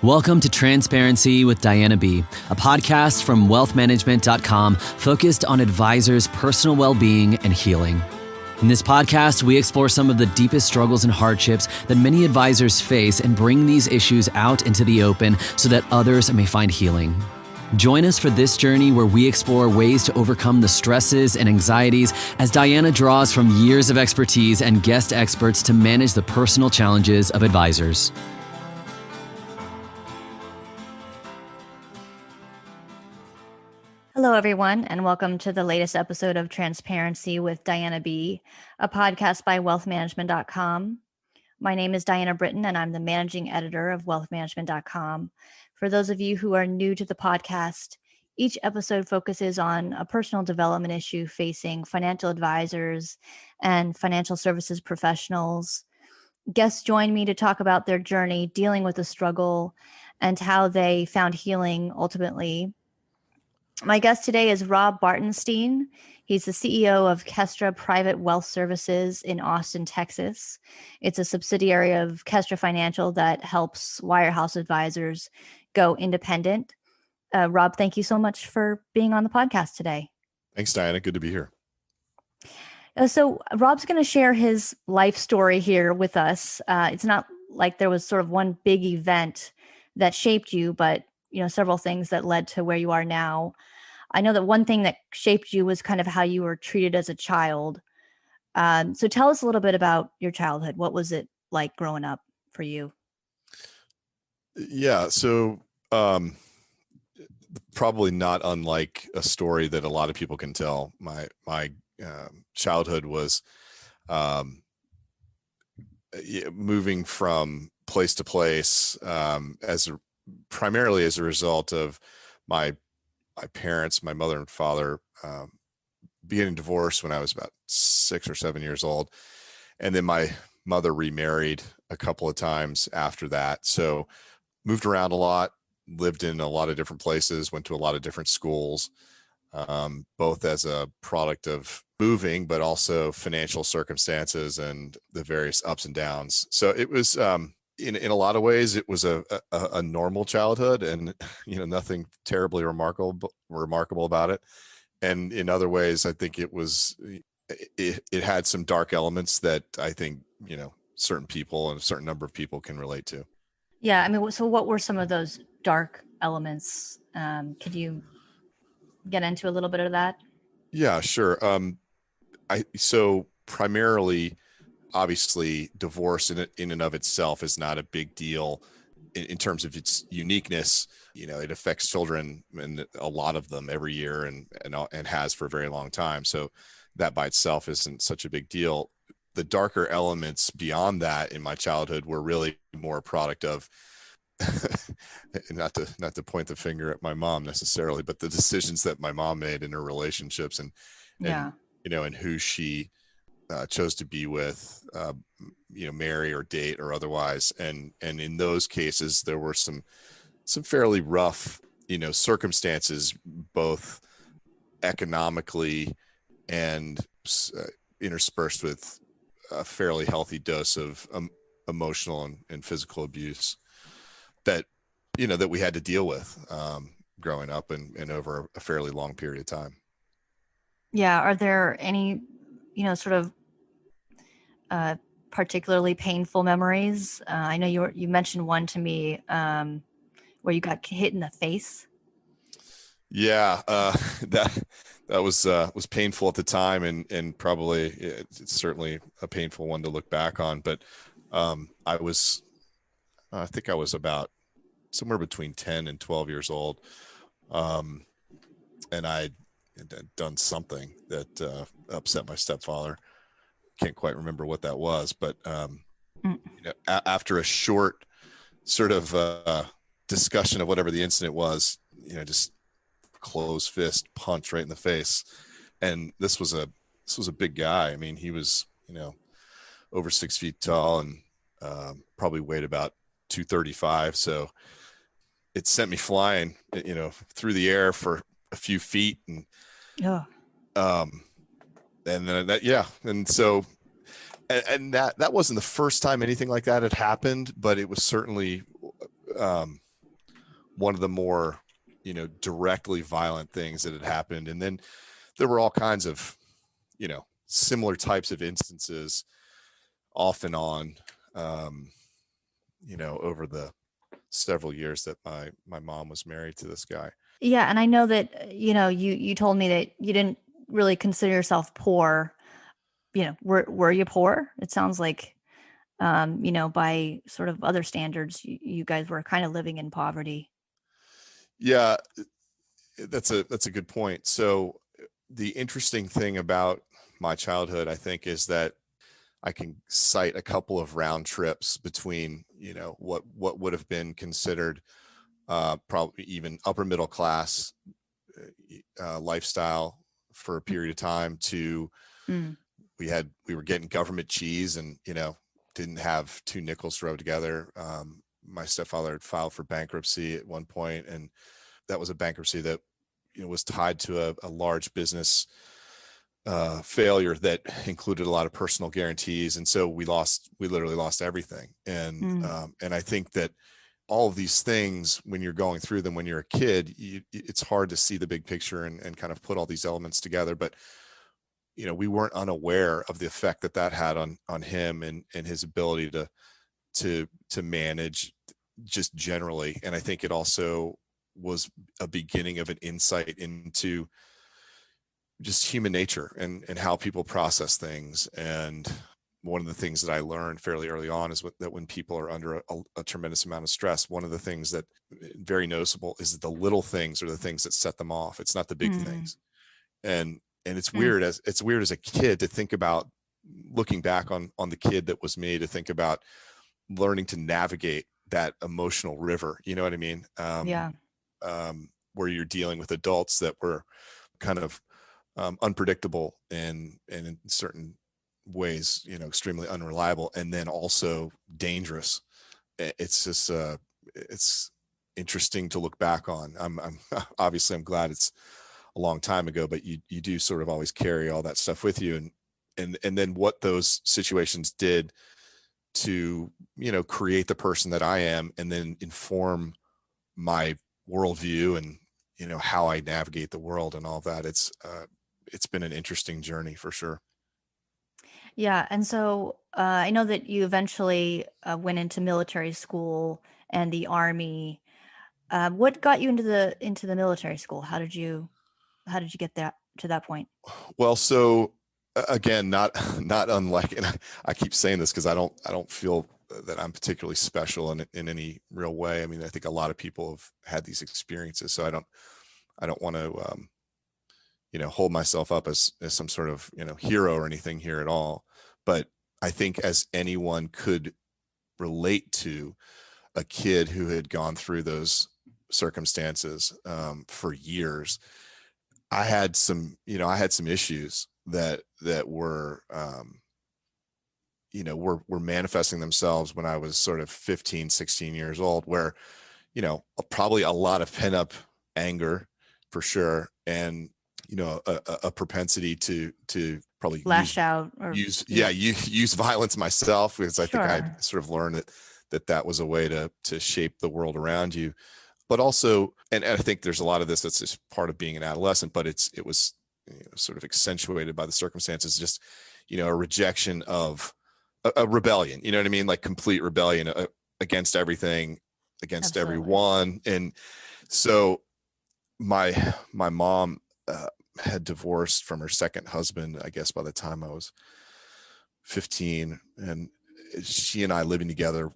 Welcome to Transparency with Diana B., a podcast from wealthmanagement.com focused on advisors' personal well-being and healing. In this podcast, we explore some of the deepest struggles and hardships that many advisors face and bring these issues out into the open so that others may find healing. Join us for this journey where we explore ways to overcome the stresses and anxieties as Diana draws from years of expertise and guest experts to manage the personal challenges of advisors. Hello, everyone, and welcome to the latest episode of Transparency with Diana B., a podcast by wealthmanagement.com. My name is Diana Britton, and I'm the managing editor of wealthmanagement.com. For those of you who are new to the podcast, each episode focuses on a personal development issue facing financial advisors and financial services professionals. Guests join me to talk about their journey dealing with the struggle and how they found healing ultimately. My guest today is Rob Bartenstein. He's the CEO of Kestra Private Wealth Services in Austin, Texas. It's a subsidiary of Kestra Financial that helps wirehouse advisors go independent. Rob, thank you so much for being on the podcast today. Thanks, Diana. Good to be here. So Rob's going to share his life story here with us. It's not like there was sort of one big event that shaped you, but several things that led to where you are now. I know that one thing that shaped you was kind of how you were treated as a child. So tell us a little bit about your childhood. What was it like growing up for you? Yeah. So probably not unlike a story that a lot of people can tell. My childhood was moving from place to place primarily as a result of my parents, my mother and father, getting divorced when I was about 6 or 7 years old. And then my mother remarried a couple of times after that. So moved around a lot, lived in a lot of different places, went to a lot of different schools, both as a product of moving, but also financial circumstances and the various ups and downs. So it was, in a lot of ways, it was a normal childhood, and nothing terribly remarkable about it. And in other ways, I think it had some dark elements that I think certain people and a certain number of people can relate to. Yeah, I mean, so what were some of those dark elements? Could you get into a little bit of that? Yeah, sure. So primarily, obviously, divorce in and of itself is not a big deal in terms of its uniqueness. It affects children, and a lot of them every year, and has for a very long time. So that by itself isn't such a big deal. The darker elements beyond that in my childhood were really more a product of not to point the finger at my mom necessarily, but the decisions that my mom made in her relationships and who she chose to be with, marry or date or otherwise. And in those cases, there were some fairly rough, circumstances, both economically and interspersed with a fairly healthy dose of emotional and physical abuse that we had to deal with growing up and over a fairly long period of time. Yeah. Are there any sort of particularly painful memories? I know you mentioned one to me where you got hit in the face. Yeah, that was painful at the time, and probably it's certainly a painful one to look back on. But I think I was about somewhere between 10 and 12 years old, and I had done something that upset my stepfather. Can't quite remember what that was, but after a short sort of discussion of whatever the incident was, just closed fist punch right in the face. And this was a big guy. I mean, he was over 6 feet tall and probably weighed about 235. So it sent me flying, through the air for a few feet, and and then and so that wasn't the first time anything like that had happened, but it was certainly one of the more, directly violent things that had happened. And then there were all kinds of, similar types of instances off and on, over the several years that my mom was married to this guy. Yeah, and I know that you told me that you didn't really consider yourself poor. Were you poor? It sounds like by sort of other standards, you guys were kind of living in poverty. Yeah, that's a good point. So the interesting thing about my childhood, I think, is that I can cite a couple of round trips between, what would have been considered probably even upper middle class lifestyle for a period of time to Mm. we were getting government cheese and, didn't have two nickels to rub together. My stepfather had filed for bankruptcy at one point, and that was a bankruptcy that, was tied to a large business failure that included a lot of personal guarantees. And so we literally lost everything. And I think that all of these things, when you're going through them, when you're a kid, it's hard to see the big picture and kind of put all these elements together. But, we weren't unaware of the effect that had on him and his ability to manage just generally. And I think it also was a beginning of an insight into just human nature and how people process things. And one of the things that I learned fairly early on is that when people are under a tremendous amount of stress, one of the things that very noticeable is that the little things are the things that set them off. It's not the big things. And it's weird as a kid to think about, looking back on the kid that was me, to think about learning to navigate that emotional river. You know what I mean? Yeah. Where you're dealing with adults that were kind of unpredictable and in certain ways, extremely unreliable, and then also dangerous. It's just it's interesting to look back on. I'm obviously I'm glad it's a long time ago, but you do sort of always carry all that stuff with you, and then what those situations did to, create the person that I am, and then inform my worldview and, how I navigate the world and all that. It's been an interesting journey for sure. Yeah. And so I know that you eventually went into military school and the Army. What got you into the military school? How did you get to that point? Well, so again, not unlike, and I keep saying this because I don't feel that I'm particularly special in any real way. I mean, I think a lot of people have had these experiences, so I don't want to hold myself up as some sort of, hero or anything here at all. But I think as anyone could relate to a kid who had gone through those circumstances for years, I had some issues that were, were manifesting themselves when I was sort of 15, 16 years old, where, probably a lot of pent up anger for sure. And, a propensity to probably Lash out or use violence myself, because I think I Sure. sort of learned that was a way to shape the world around you. But also, and I think there's a lot of this that's just part of being an adolescent, but it was sort of accentuated by the circumstances, just, a rejection of a rebellion, you know what I mean? Like complete rebellion against everything, against Absolutely. everyone. And so my mom had divorced from her second husband, I guess by the time I was 15, and she and I living together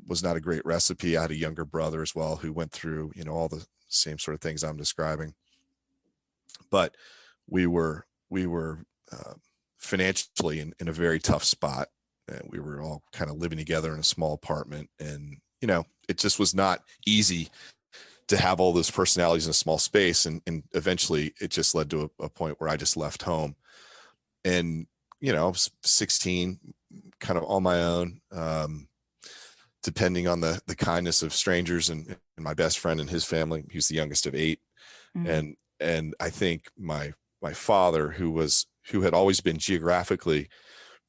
was not a great recipe. I had a younger brother as well who went through, all the same sort of things I'm describing. But we were financially in a very tough spot. And we were all kind of living together in a small apartment, and it just was not easy to have all those personalities in a small space. And eventually it just led to a point where I just left home. And, I was 16, kind of on my own, depending on the kindness of strangers and my best friend and his family. He was the youngest of 8. Mhm. And I think my father, who had always been geographically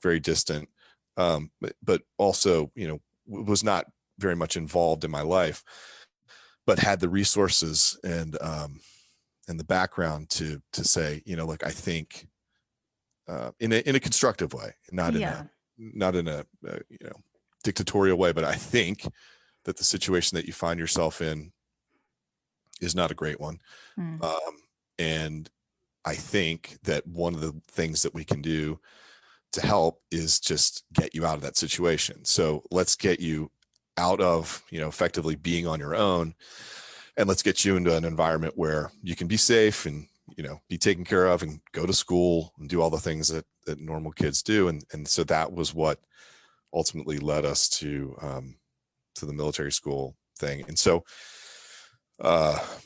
very distant, but also, was not very much involved in my life, but had the resources and the background to say, look, I think in a constructive way, not in a dictatorial way, but I think that the situation that you find yourself in is not a great one. And I think that one of the things that we can do to help is just get you out of that situation. So let's get you out of, effectively being on your own, and let's get you into an environment where you can be safe and, be taken care of and go to school and do all the things that normal kids do. And so that was what ultimately led us to the military school thing. And so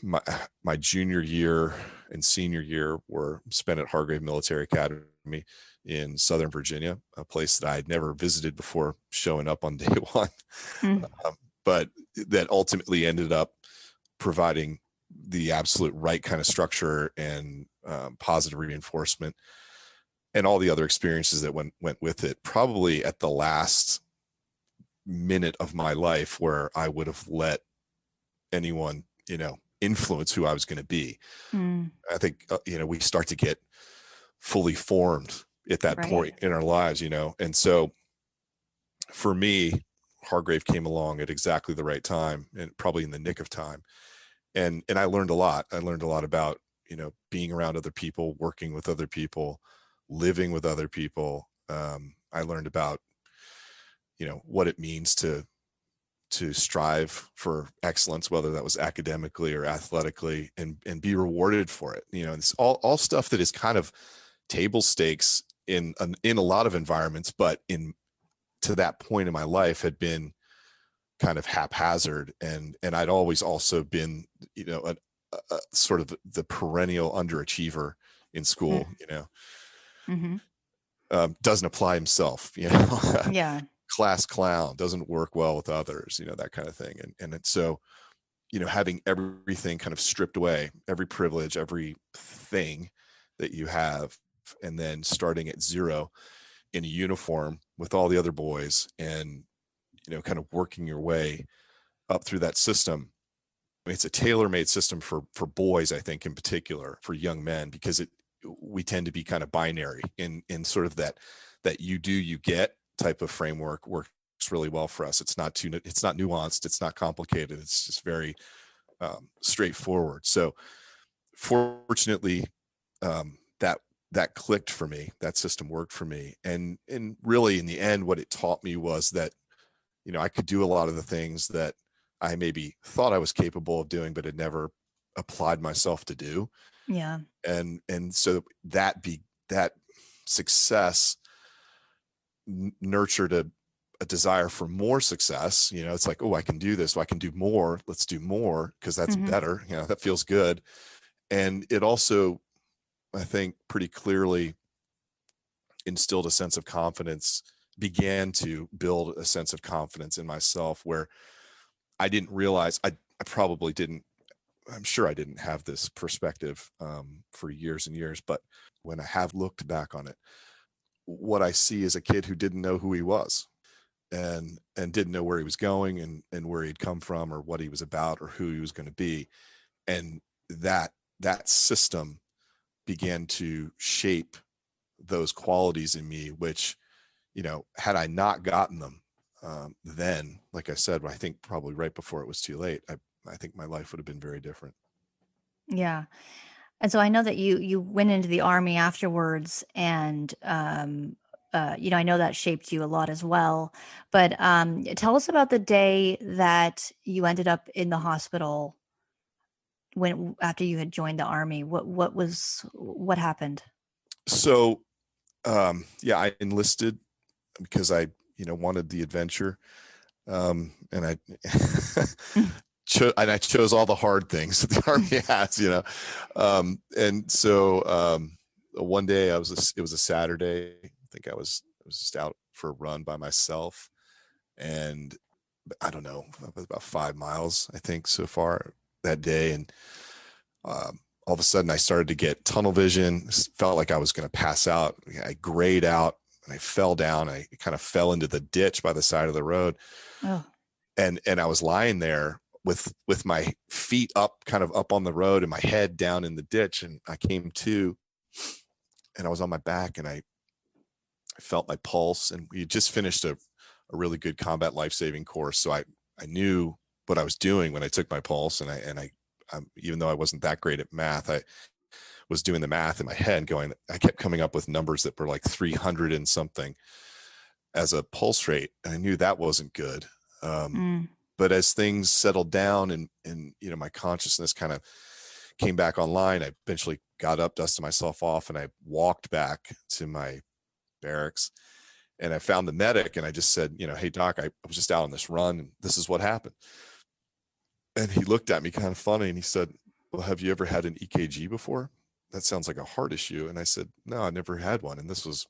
my junior year and senior year were spent at Hargrave Military Academy in Southern Virginia, a place that I had never visited before showing up on day one, but that ultimately ended up providing the absolute right kind of structure and positive reinforcement and all the other experiences that went with it, probably at the last minute of my life where I would have let anyone, influence who I was going to be. I think, we start to get fully formed at that point in our lives, and so for me, Hargrave came along at exactly the right time and probably in the nick of time. And I learned a lot. I learned a lot about, being around other people, working with other people, living with other people. I learned about, what it means to strive for excellence, whether that was academically or athletically, and be rewarded for it. It's all stuff that is kind of table stakes in a lot of environments, but to that point in my life had been kind of haphazard. And I'd always also been, a sort of the perennial underachiever in school, doesn't apply himself, class clown, doesn't work well with others, that kind of thing. And it's so, having everything kind of stripped away, every privilege, everything that you have, and then starting at zero in a uniform with all the other boys and, kind of working your way up through that system. It's a tailor-made system for boys, I think, in particular, for young men, because we tend to be kind of binary in sort of that you do, you get type of framework works really well for us. It's not nuanced. It's not complicated. It's just very straightforward. So fortunately, that clicked for me. That system worked for me. And really in the end, what it taught me was that, I could do a lot of the things that I maybe thought I was capable of doing, but had never applied myself to do. Yeah. And so that success nurtured a desire for more success. It's like, oh, I can do this. So I can do more. Let's do more, because that's better. That feels good. And it also, I think, pretty clearly instilled a sense of confidence, began to build a sense of confidence in myself, where I didn't realize I probably didn't. I'm sure I didn't have this perspective for years and years, but when I have looked back on it, what I see is a kid who didn't know who he was and didn't know where he was going and where he'd come from or what he was about or who he was going to be. And that system began to shape those qualities in me, which, had I not gotten them, then, like I said, I think probably right before it was too late, I think my life would have been very different. Yeah. And so I know that you went into the Army afterwards, and I know that shaped you a lot as well. But tell us about the day that you ended up in the hospital after you had joined the Army. What happened? So, I enlisted because I, wanted the adventure, and I I chose all the hard things that the Army has, and so one day it was a Saturday. I think I was just out for a run by myself, and I don't know, about 5 miles, I think, so far that day, and all of a sudden I started to get tunnel vision. Felt like I was going to pass out. I grayed out and I fell down. I kind of fell into the ditch by the side of the road. Oh. And I was lying there with my feet up, kind of up on the road, and my head down in the ditch. And I came to, and I was on my back, and I felt my pulse. And we just finished a really good combat life-saving course. So I knew what I was doing when I took my pulse. And I even though I wasn't that great at math, I was doing the math in my head going, I kept coming up with numbers that were like 300 and something as a pulse rate. And I knew that wasn't good. But as things settled down and, you know, my consciousness kind of came back online, I eventually got up, dusted myself off, and I walked back to my barracks, and I found the medic, and I just said, you know, hey doc, I was just out on this run and this is what happened. And he looked at me kind of funny, and he said, well, have you ever had an EKG before? That sounds like a heart issue. And I said, no, I never had one. And this was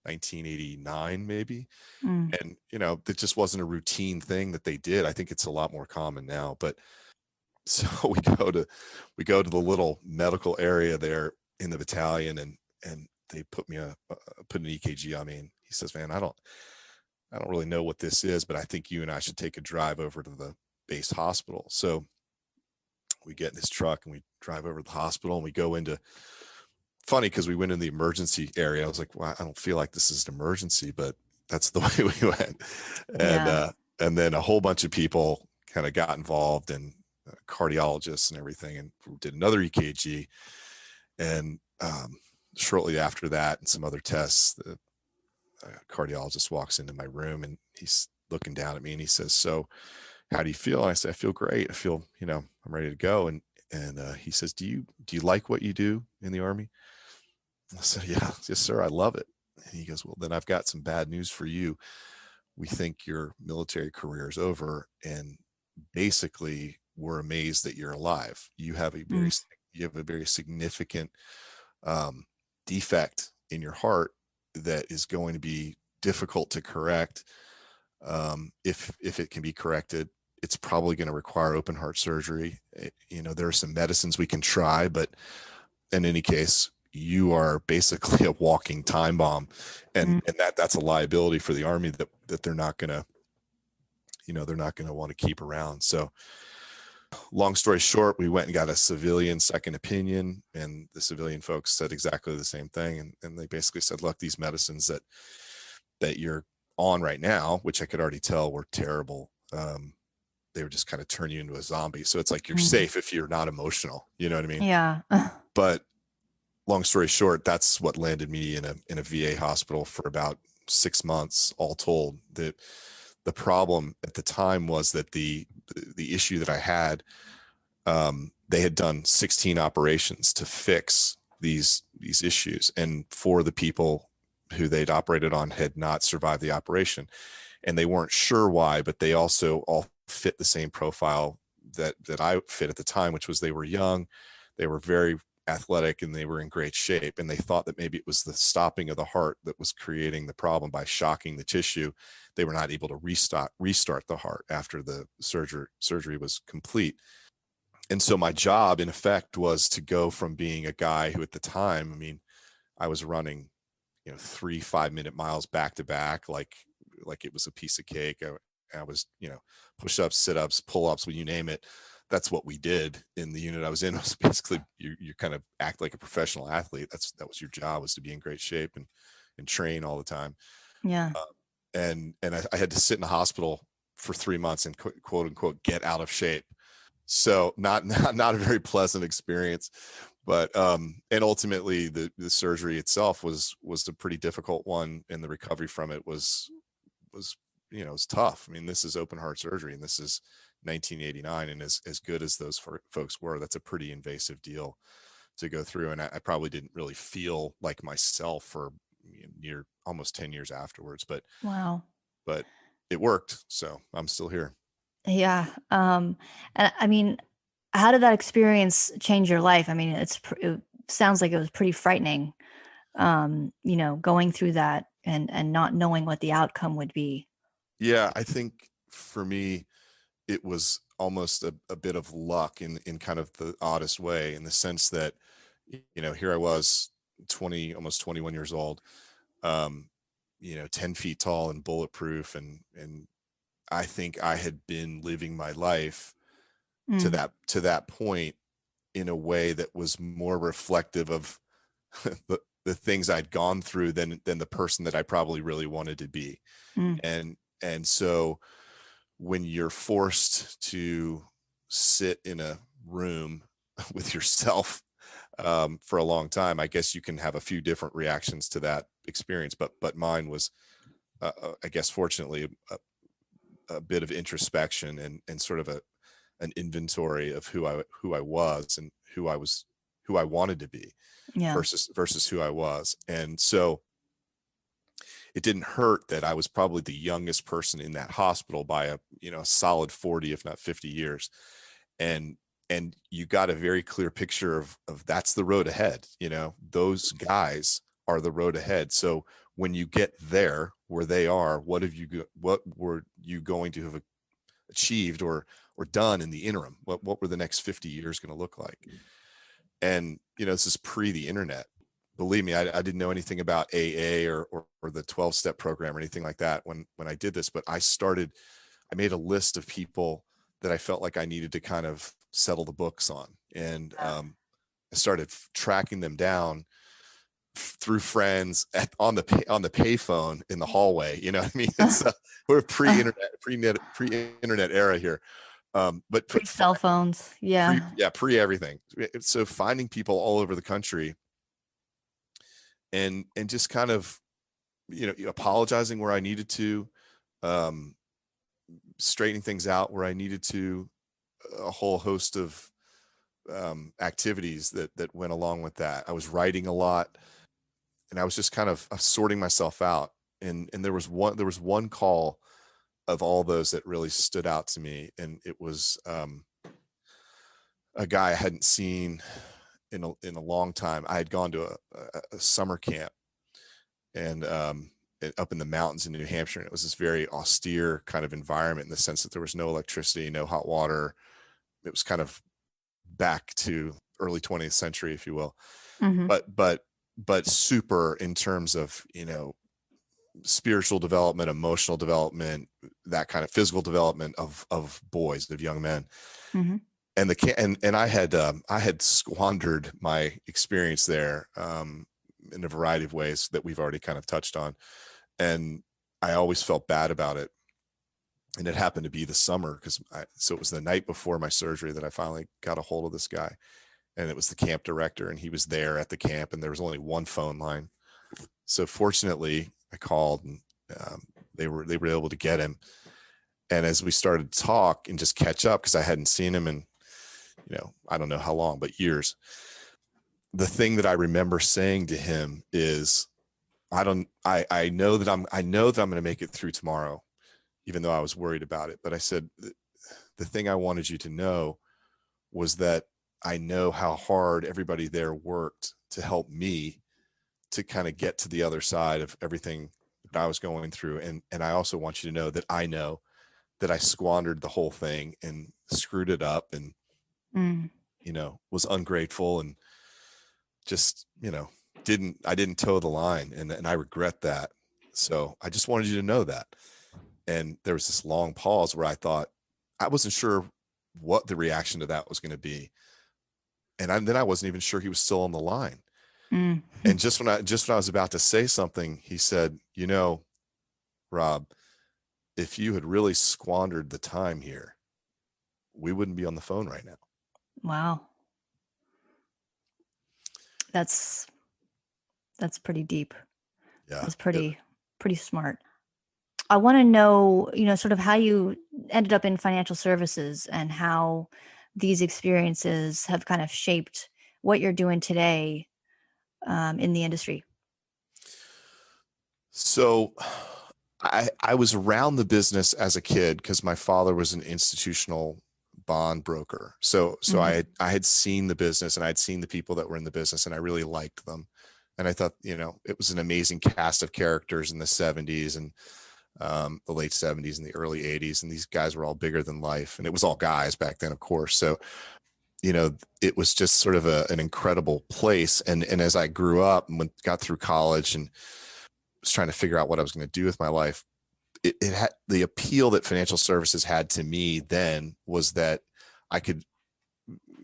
1989 maybe. And, you know, it just wasn't a routine thing that they did. I think it's a lot more common now. But so we go to the little medical area there in the battalion, and they put an EKG on me. And he says, man, I don't really know what this is, but I think you and I should take a drive over to the base hospital. So we get in this truck and we drive over to the hospital, and we go into, funny because we went in the emergency area. I was like, well, I don't feel like this is an emergency, but that's the way we went. And then a whole bunch of people kind of got involved, and cardiologists and everything, and did another EKG. And shortly after that and some other tests, the cardiologist walks into my room, and he's looking down at me, and he says, so how do you feel? And I said, I feel great. I feel, you know, I'm ready to go. And he says, do you like what you do in the Army? I said, yeah, yes, sir. I love it. And he goes, well, then I've got some bad news for you. We think your military career is over, and basically we're amazed that you're alive. You have a very significant defect in your heart that is going to be difficult to correct. If it can be corrected, it's probably going to require open heart surgery. You know, there are some medicines we can try, but in any case, you are basically a walking time bomb, and that's a liability for the Army that they're not going to, you know, they're not going to want to keep around. So long story short, we went and got a civilian second opinion, and the civilian folks said exactly the same thing. And they basically said, look, these medicines that you're on right now, which I could already tell were terrible. They would just kind of turn you into a zombie. So it's like, you're safe if you're not emotional, you know what I mean? Yeah. But long story short, that's what landed me in a VA hospital for about 6 months, all told. The problem at the time was that the issue that I had, they had done 16 operations to fix these issues, and 4 of the people who they'd operated on had not survived the operation, and they weren't sure why, but they also all fit the same profile that I fit at the time, which was they were young, they were very athletic, and they were in great shape. And they thought that maybe it was the stopping of the heart that was creating the problem. By shocking the tissue, they were not able to restart the heart after the surgery was complete. And so my job, in effect, was to go from being a guy who at the time, I mean, I was running, you know, 3 5-minute miles back to back, like it was a piece of cake. I was, you know, push-ups, sit-ups, pull-ups, when you name it. That's what we did in the unit I was in. It was basically you kind of act like a professional athlete. That was your job, was to be in great shape and train all the time. Yeah. And I had to sit in the hospital for 3 months and quote unquote get out of shape. So not a very pleasant experience, but and ultimately the surgery itself was a pretty difficult one, and the recovery from it was you know, it's tough. I mean, this is open heart surgery, and this is 1989, and as good as those folks were, that's a pretty invasive deal to go through. And I probably didn't really feel like myself for near almost 10 years afterwards, but Wow. but it worked, so I'm still here. Yeah. And I mean, how did that experience change your life? I mean, it sounds like it was pretty frightening, you know, going through that and not knowing what the outcome would be. Yeah, I think for me, it was almost a bit of luck in kind of the oddest way, in the sense that, you know, here I was, almost 21 years old, you know, 10 feet tall and bulletproof. And I think I had been living my life to that point in a way that was more reflective of the things I'd gone through than the person that I probably really wanted to be. And so when you're forced to sit in a room with yourself for a long time, I guess you can have a few different reactions to that experience. But mine was, I guess, fortunately, a bit of introspection and sort of an inventory of who I was and who I wanted to be versus who I was. And so it didn't hurt that I was probably the youngest person in that hospital by a solid 40, if not 50 years. And you got a very clear picture of that's the road ahead. Those guys are the road ahead. So when you get there where they are, what were you going to have achieved or done in the interim? What were the next 50 years going to look like? And, this is pre the internet. Believe me, I didn't know anything about AA or the 12-step program or anything like that when I did this, but I made a list of people that I felt like I needed to kind of settle the books on. And I started tracking them down through friends on the payphone in the hallway. You know what I mean? We're pre-internet era here. But cell phones. Pre everything. So finding people all over the country and just kind of, apologizing where I needed to, straightening things out where I needed to, a whole host of activities that went along with that. I was writing a lot and I was just kind of sorting myself out. And there was one call of all those that really stood out to me. And it was a guy I hadn't seen in a long time. I had gone to a summer camp and up in the mountains in New Hampshire. And it was this very austere kind of environment in the sense that there was no electricity, no hot water. It was kind of back to early 20th century, if you will. Mm-hmm. But super in terms of, spiritual development, emotional development, that kind of physical development of boys, of young men. Mm-hmm. And I had squandered my experience there in a variety of ways that we've already kind of touched on. And I always felt bad about it. And it happened to be the summer so it was the night before my surgery that I finally got a hold of this guy. And it was the camp director, and he was there at the camp, and there was only one phone line. So fortunately I called and they were able to get him. And as we started to talk and just catch up, because I hadn't seen him in, I don't know how long, but years. The thing that I remember saying to him is, I know that I'm going to make it through tomorrow, even though I was worried about it. But I said, the thing I wanted you to know was that I know how hard everybody there worked to help me to kind of get to the other side of everything that I was going through. And I also want you to know that I know that I squandered the whole thing and screwed it up and, was ungrateful and just, I didn't toe the line, and I regret that. So I just wanted you to know that. And there was this long pause where I wasn't sure what the reaction to that was going to be. And then I wasn't even sure he was still on the line. And just when I was about to say something, he said, Rob, if you had really squandered the time here, we wouldn't be on the phone right now. Wow. That's pretty deep. Yeah. That's pretty smart. I want to know, sort of how you ended up in financial services and how these experiences have kind of shaped what you're doing today in the industry. So I was around the business as a kid because my father was an institutional bond broker. So I had seen the business, and I'd seen the people that were in the business, and I really liked them. And I thought, it was an amazing cast of characters in the 70s and the late 70s and the early 80s. And these guys were all bigger than life. And it was all guys back then, of course. So, it was just sort of an incredible place. And as I grew up and got through college and was trying to figure out what I was going to do with my life, it had the appeal that financial services had to me then was that I could,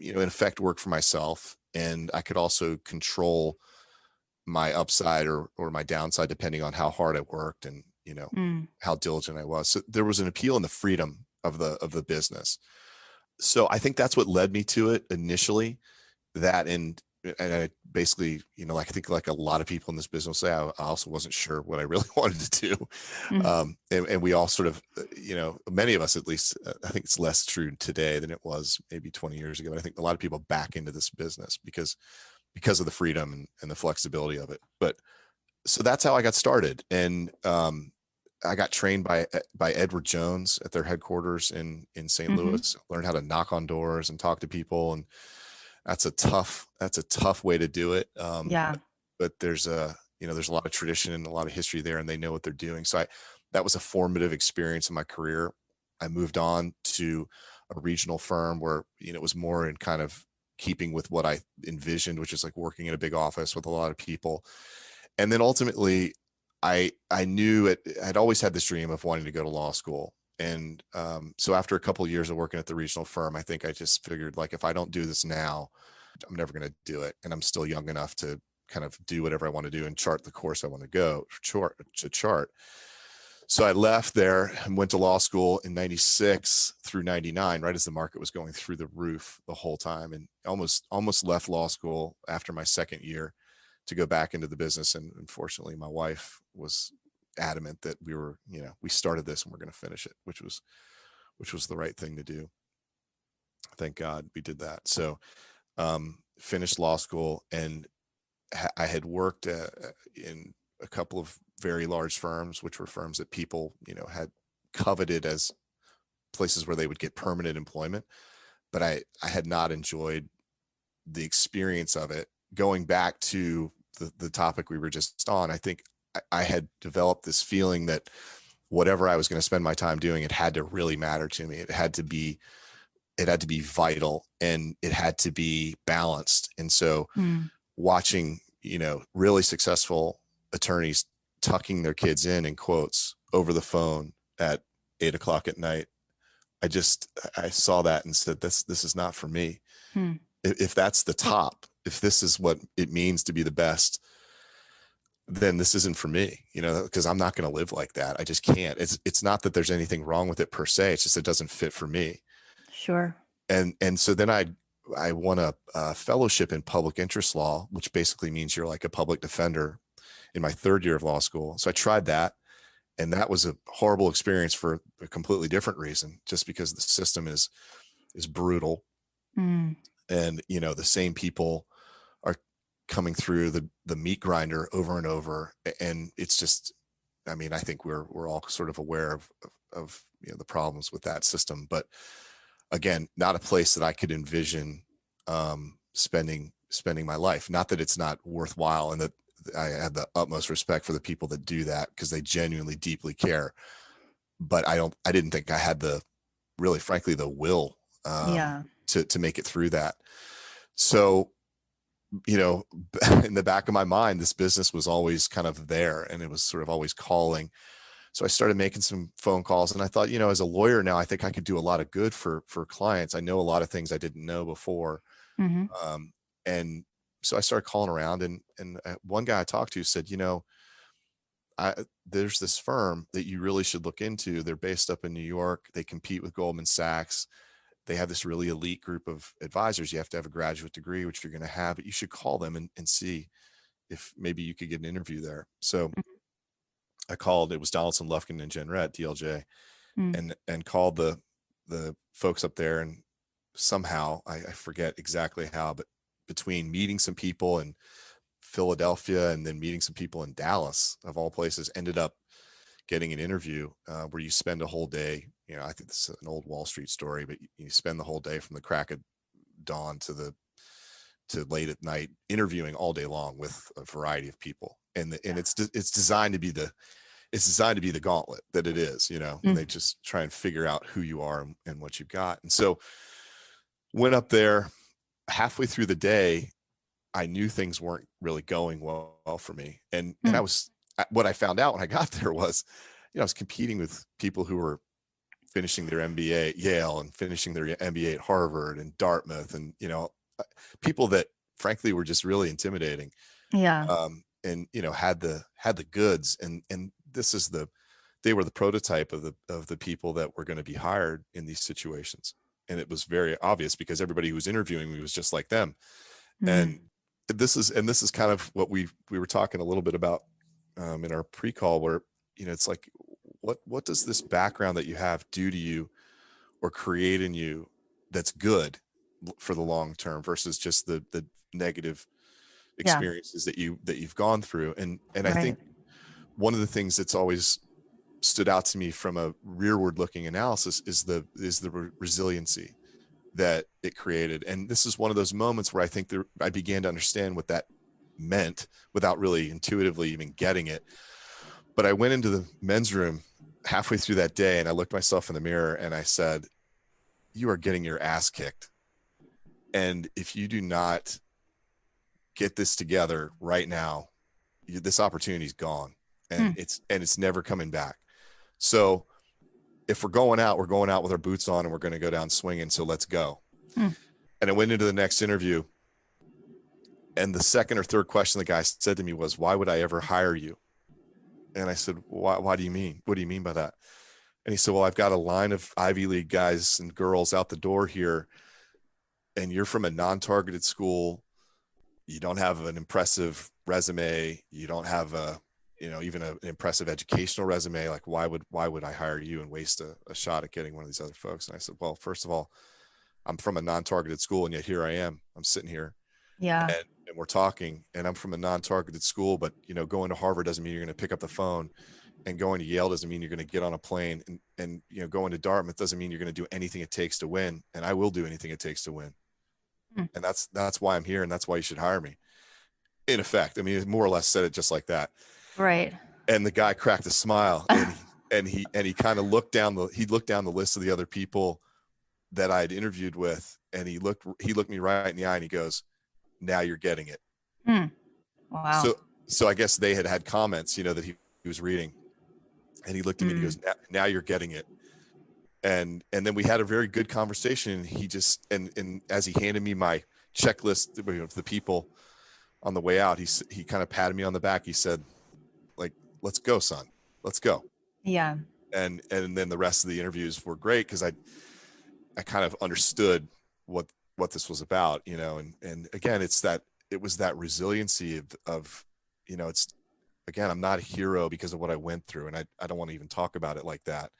in effect, work for myself, and I could also control my upside or my downside depending on how hard I worked and how diligent I was. So there was an appeal in the freedom of the business. So I think that's what led me to it initially. That and I basically, I think like a lot of people in this business say, I also wasn't sure what I really wanted to do. And we all sort of, many of us at least, I think it's less true today than it was maybe 20 years ago. But I think a lot of people back into this business because of the freedom and the flexibility of it. But so that's how I got started. And I got trained by Edward Jones at their headquarters in St. Louis, learned how to knock on doors and talk to people. And that's a tough way to do it. But there's there's a lot of tradition and a lot of history there, and they know what they're doing. So that was a formative experience in my career. I moved on to a regional firm where, it was more in kind of keeping with what I envisioned, which is like working in a big office with a lot of people. And then ultimately I knew I'd always had this dream of wanting to go to law school. And so after a couple of years of working at the regional firm, I think I just figured, like, if I don't do this now, I'm never going to do it. And I'm still young enough to kind of do whatever I want to do and chart the course I want to chart. So I left there and went to law school in 96 through 99, right as the market was going through the roof the whole time, and almost left law school after my second year to go back into the business. And unfortunately, my wife was adamant that we started this and we're going to finish it, which was the right thing to do. Thank God we did that. So finished law school, and I had worked in a couple of very large firms, which were firms that people, had coveted as places where they would get permanent employment. But I had not enjoyed the experience of it. Going back to the topic we were just on, I think I had developed this feeling that whatever I was going to spend my time doing, it had to really matter to me. It had to be vital, and it had to be balanced. And so watching, really successful attorneys tucking their kids in quotes over the phone at 8:00 at night, I saw that and said, this is not for me. If that's the top, if this is what it means to be the best, then this isn't for me, because I'm not going to live like that. I just can't. It's not that there's anything wrong with it per se. It's just, it doesn't fit for me. Sure. And so then I won a fellowship in public interest law, which basically means you're like a public defender, in my third year of law school. So I tried that, and that was a horrible experience for a completely different reason, just because the system is brutal. And, the same people are coming through the meat grinder over and over. And it's just, I think we're all sort of aware of the problems with that system, but again, not a place that I could envision spending my life. Not that it's not worthwhile, and that I have the utmost respect for the people that do that, because they genuinely deeply care. But I didn't think I had frankly, the will to make it through that. So, in the back of my mind, this business was always kind of there, and it was sort of always calling. So I started making some phone calls, and I thought, as a lawyer now, I think I could do a lot of good for clients. I know a lot of things I didn't know before. And so I started calling around, and one guy I talked to said, there's this firm that you really should look into. They're based up in New York. They compete with Goldman Sachs. They have this really elite group of advisors. You have to have a graduate degree, which you're going to have, but you should call them and see if maybe you could get an interview there. So I called. It was Donaldson, Lufkin, and Jenrette, DLJ, and called the folks up there, and somehow I forget exactly how, but between meeting some people in Philadelphia and then meeting some people in Dallas, of all places, ended up getting an interview where you spend a whole day. I think this is an old Wall Street story, but you spend the whole day from the crack of dawn to late at night interviewing all day long with a variety of people, and it's designed to be the gauntlet that it is, and they just try and figure out who you are and what you've got. And so went up there. Halfway through the day, I knew things weren't really going well for me. And what I found out when I got there was, I was competing with people who were finishing their MBA at Yale and finishing their MBA at Harvard and Dartmouth, and people that frankly were just really intimidating. Yeah. And had the goods, and they were the prototype of the people that were going to be hired in these situations. And it was very obvious because everybody who was interviewing me was just like them. And this is kind of what we were talking a little bit about in our pre-call, where it's like, what does this background that you have do to you or create in you that's good for the long term versus just the negative experiences that you've gone through. And I think one of the things that's always stood out to me from a rearward looking analysis is the resiliency that it created. And this is one of those moments where I think I began to understand what that meant without really intuitively even getting it. But I went into the men's room halfway through that day and I looked myself in the mirror and I said, you are getting your ass kicked. And if you do not get this together right now, this opportunity is gone, and it's never coming back. So if we're going out with our boots on and we're going to go down swinging. So let's go. And I went into the next interview, and the second or third question the guy said to me was, why would I ever hire you? And I said, why do you mean? What do you mean by that? And he said, well, I've got a line of Ivy League guys and girls out the door here, and you're from a non-targeted school. You don't have an impressive resume. You don't have even an impressive educational resume. Like, why would I hire you and waste a shot at getting one of these other folks? And I said, well, first of all, I'm from a non-targeted school, and yet here I am. I'm sitting here. Yeah. And we're talking, and I'm from a non-targeted school, but going to Harvard doesn't mean you're going to pick up the phone, and going to Yale doesn't mean you're going to get on a plane, and going to Dartmouth doesn't mean you're going to do anything it takes to win. And I will do anything it takes to win. And that's why I'm here. And that's why you should hire me. In effect. I mean, more or less said it just like that. Right. And the guy cracked a smile and he kind of looked down the list of the other people that I had interviewed with. And he looked me right in the eye and he goes, now you're getting it. Wow. So I guess they had comments, that he was reading, and he looked at me and he goes, now you're getting it. And then we had a very good conversation, and he just, and as he handed me my checklist of the people on the way out, he kind of patted me on the back. He said, like, let's go, son, let's go. Yeah. And then the rest of the interviews were great, because I kind of understood what this was about, and again, it was that resiliency of it's, again, I'm not a hero because of what I went through, and I don't want to even talk about it like that.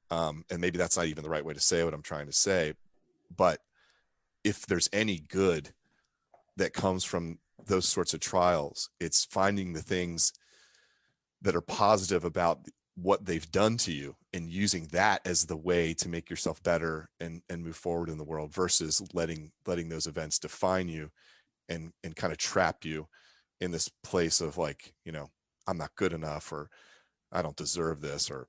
And maybe that's not even the right way to say what I'm trying to say, but if there's any good that comes from those sorts of trials, it's finding the things that are positive about what they've done to you and using that as the way to make yourself better and move forward in the world, versus letting those events define you and kind of trap you in this place of like, I'm not good enough, or I don't deserve this, or,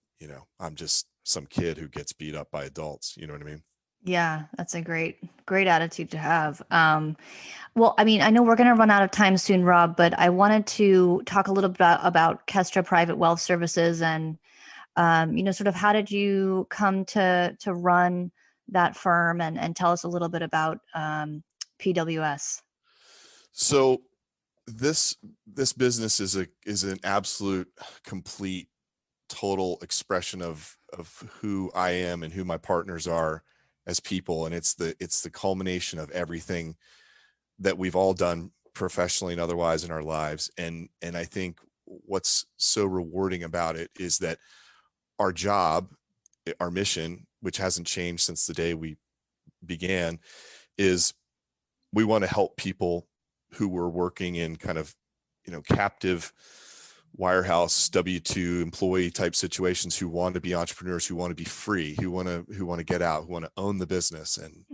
I'm just some kid who gets beat up by adults. You know what I mean? Yeah, that's a great attitude to have. Well, I mean, I know we're going to run out of time soon, Rob, but I wanted to talk a little bit about Kestra Private Wealth Services and, sort of how did you come to run that firm, and tell us a little bit about PWS. So this business is an absolute, complete, total expression of who I am and who my partners are as people. And it's the culmination of everything that we've all done professionally and otherwise in our lives. And I think what's so rewarding about it is that our job, our mission, which hasn't changed since the day we began, is we want to help people who were working in kind of, captive wirehouse W-2 employee type situations, who want to be entrepreneurs, who want to be free, who want to get out, who want to own the business and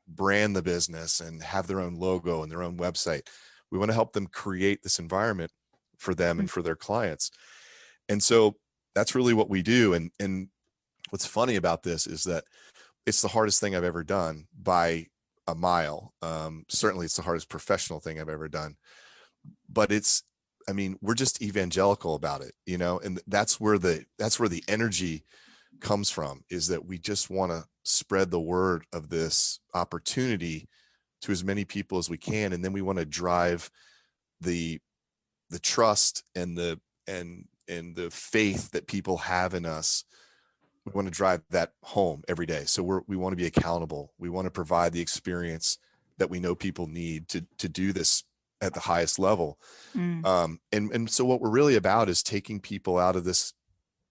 brand the business and have their own logo and their own website. We want to help them create this environment for them and for their clients. And so that's really what we do. And what's funny about this is that it's the hardest thing I've ever done by a mile. Certainly it's the hardest professional thing I've ever done, but we're just evangelical about it, and that's where the energy comes from, is that we just want to spread the word of this opportunity to as many people as we can. And then we want to drive the trust and the faith that people have in us. We want to drive that home every day. So we want to be accountable. We want to provide the experience that we know people need to do this at the highest level. And so what we're really about is taking people out of this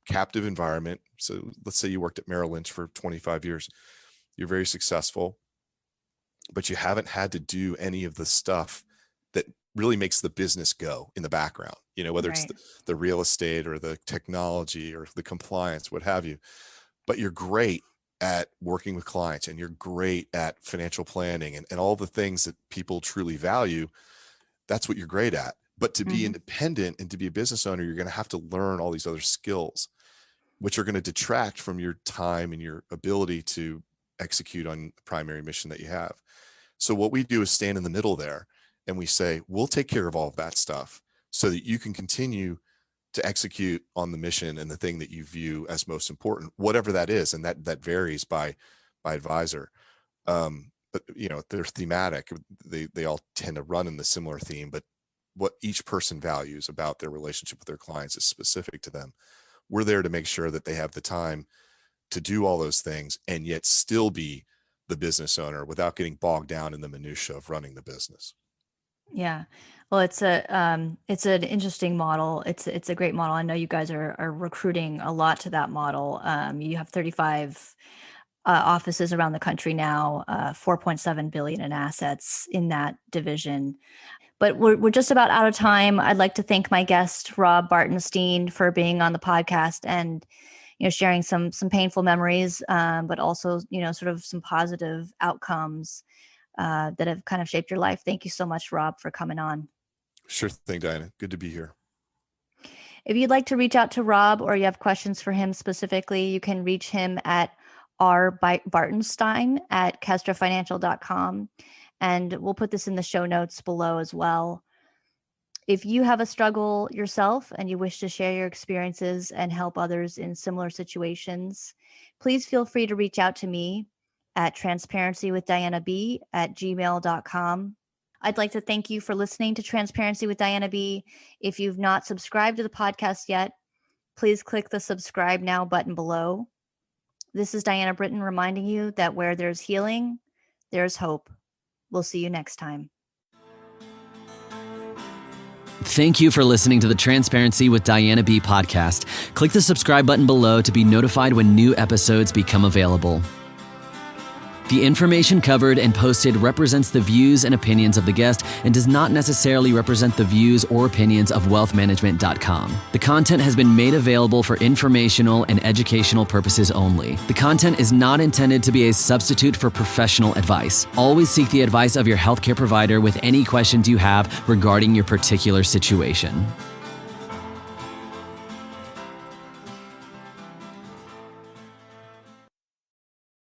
captive environment. So let's say you worked at Merrill Lynch for 25 years. You're very successful, but you haven't had to do any of the stuff that really makes the business go in the background, whether it's the real estate or the technology or the compliance, what have you. But you're great at working with clients, and you're great at financial planning and all the things that people truly value. That's what you're great at. But to be independent and to be a business owner, you're going to have to learn all these other skills, which are going to detract from your time and your ability to execute on the primary mission that you have. So what we do is stand in the middle there, and we say, we'll take care of all of that stuff so that you can continue to execute on the mission and the thing that you view as most important, whatever that is. And that varies by advisor. But they're thematic. They all tend to run in the similar theme, but what each person values about their relationship with their clients is specific to them. We're there to make sure that they have the time to do all those things and yet still be the business owner without getting bogged down in the minutia of running the business. Yeah. Well, it's an interesting model. It's a great model. I know you guys are recruiting a lot to that model. You have 35 offices around the country now, 4.7 billion in assets in that division. But we're just about out of time. I'd like to thank my guest, Rob Bartenstein, for being on the podcast and sharing some painful memories, but also sort of some positive outcomes that have kind of shaped your life. Thank you so much, Rob, for coming on. Sure thing, Diana. Good to be here. If you'd like to reach out to Rob or you have questions for him specifically, you can reach him at bartenstein@kestrafinancial.com. And we'll put this in the show notes below as well. If you have a struggle yourself and you wish to share your experiences and help others in similar situations, please feel free to reach out to me at transparencywithdianab@gmail.com. I'd like to thank you for listening to Transparency with Diana B. If you've not subscribed to the podcast yet, please click the subscribe now button below. This is Diana Britton reminding you that where there's healing, there's hope. We'll see you next time. Thank you for listening to the Transparency with Diana B podcast. Click the subscribe button below to be notified when new episodes become available. The information covered and posted represents the views and opinions of the guest and does not necessarily represent the views or opinions of wealthmanagement.com. The content has been made available for informational and educational purposes only. The content is not intended to be a substitute for professional advice. Always seek the advice of your healthcare provider with any questions you have regarding your particular situation.